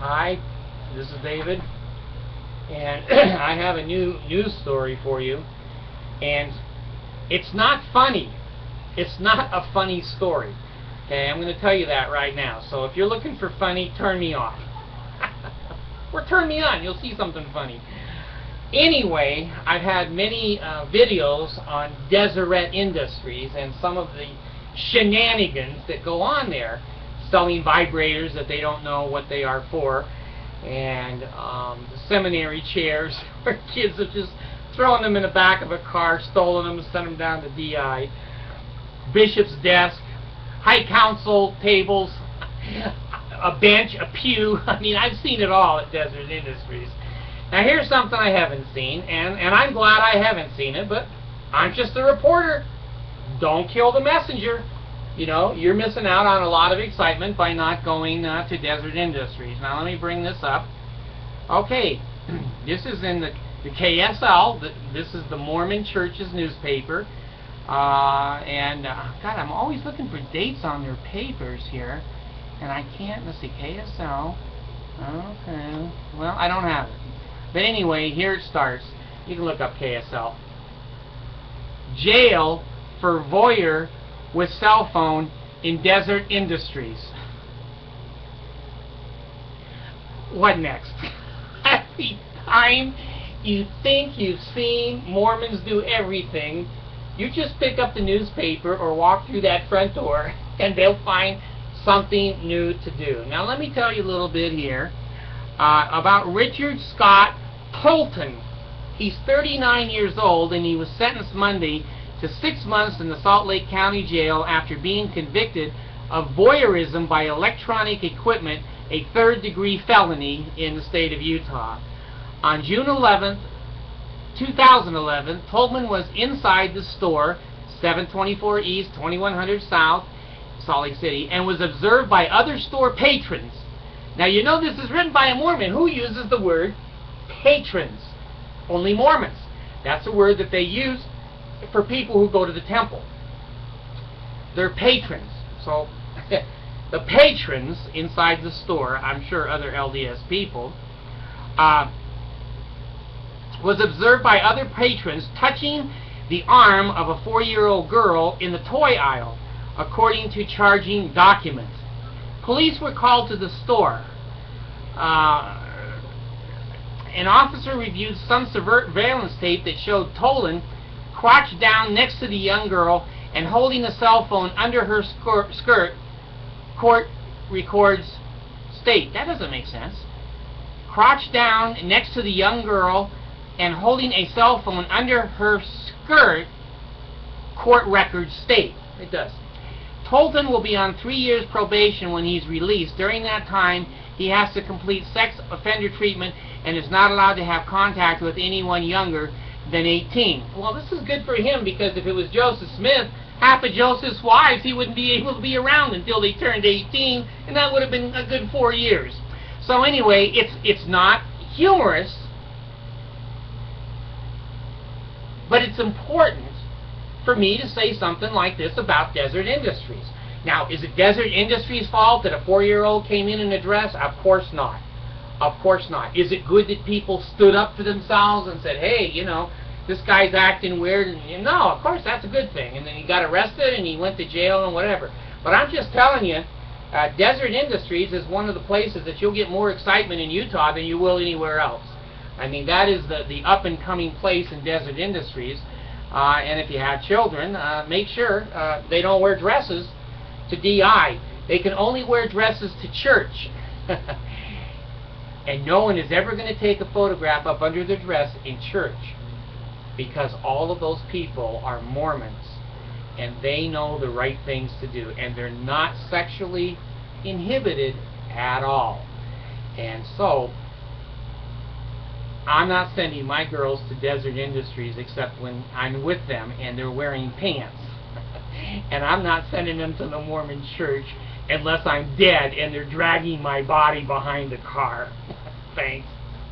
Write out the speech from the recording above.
Hi, this is David, and I have a new news story for you, and it's not funny. It's not a funny story. Okay, I'm going to tell you that right now. So if you're looking for funny, turn me off. Or turn me on, you'll see something funny. Anyway, I've had many videos on Deseret Industries and some of the shenanigans that go on there, selling vibrators that they don't know what they are for, and the seminary chairs where kids have just thrown them in the back of a car, stolen them, and sent them down to DI, bishop's desk, high council tables, a bench, a pew. I mean, I've seen it all at Deseret Industries. Now here's something I haven't seen, and I'm glad I haven't seen it, but I'm just a reporter. Don't kill the messenger. You know, you're missing out on a lot of excitement by not going to Deseret Industries. Now let me bring this up. Okay, this is in the KSL. This is the Mormon Church's newspaper. God, I'm always looking for dates on their papers here, and I can't. Let's see, KSL. Okay, well, I don't have it. But anyway, here it starts. You can look up KSL. Jail for voyeur with cell phone in Deseret Industries. What next? Every time you think you've seen Mormons do everything, you just pick up the newspaper or walk through that front door and they'll find something new to do. Now let me tell you a little bit here about Richard Scott Tolton. He's 39 years old and he was sentenced Monday to 6 months in the Salt Lake County Jail after being convicted of voyeurism by electronic equipment, a third-degree felony in the state of Utah. On June 11th, 2011, Tolman was inside the store, 724 East, 2100 South, Salt Lake City, and was observed by other store patrons. Now you know this is written by a Mormon. Who uses the word patrons? Only Mormons. That's a word that they use for people who go to the temple. They're patrons. So the patrons inside the store, I'm sure other LDS people, was observed by other patrons touching the arm of a 4-year-old girl in the toy aisle, according to charging documents. Police were called to the store. An officer reviewed some surveillance tape that showed Tolan crouched down next to the young girl and holding a cell phone under her skirt. Court records state. That doesn't make sense. Crouched down next to the young girl and holding a cell phone under her skirt. Court records state. It does. Tolton will be on 3 years probation when he's released. During that time, he has to complete sex offender treatment and is not allowed to have contact with anyone younger than 18. Well, this is good for him, because if it was Joseph Smith, half of Joseph's wives, he wouldn't be able to be around until they turned 18, and that would have been a good 4 years. So anyway, it's not humorous, but it's important for me to say something like this about Deseret Industries. Now, is it Deseret Industries' fault that a 4-year-old came in a dress? Of course not. Of course not. Is it good that people stood up for themselves and said, hey, you know, this guy's acting weird? And, no, of course, that's a good thing. And then he got arrested and he went to jail and whatever. But I'm just telling you, Deseret Industries is one of the places that you'll get more excitement in Utah than you will anywhere else. I mean, that is the up-and-coming place in Deseret Industries. And if you have children, make sure they don't wear dresses to DI. They can only wear dresses to church. And no one is ever going to take a photograph up under their dress in church, because all of those people are Mormons and they know the right things to do, and they're not sexually inhibited at all. And so I'm not sending my girls to Deseret Industries except when I'm with them and they're wearing pants. And I'm not sending them to the Mormon church unless I'm dead and they're dragging my body behind the car. Thanks.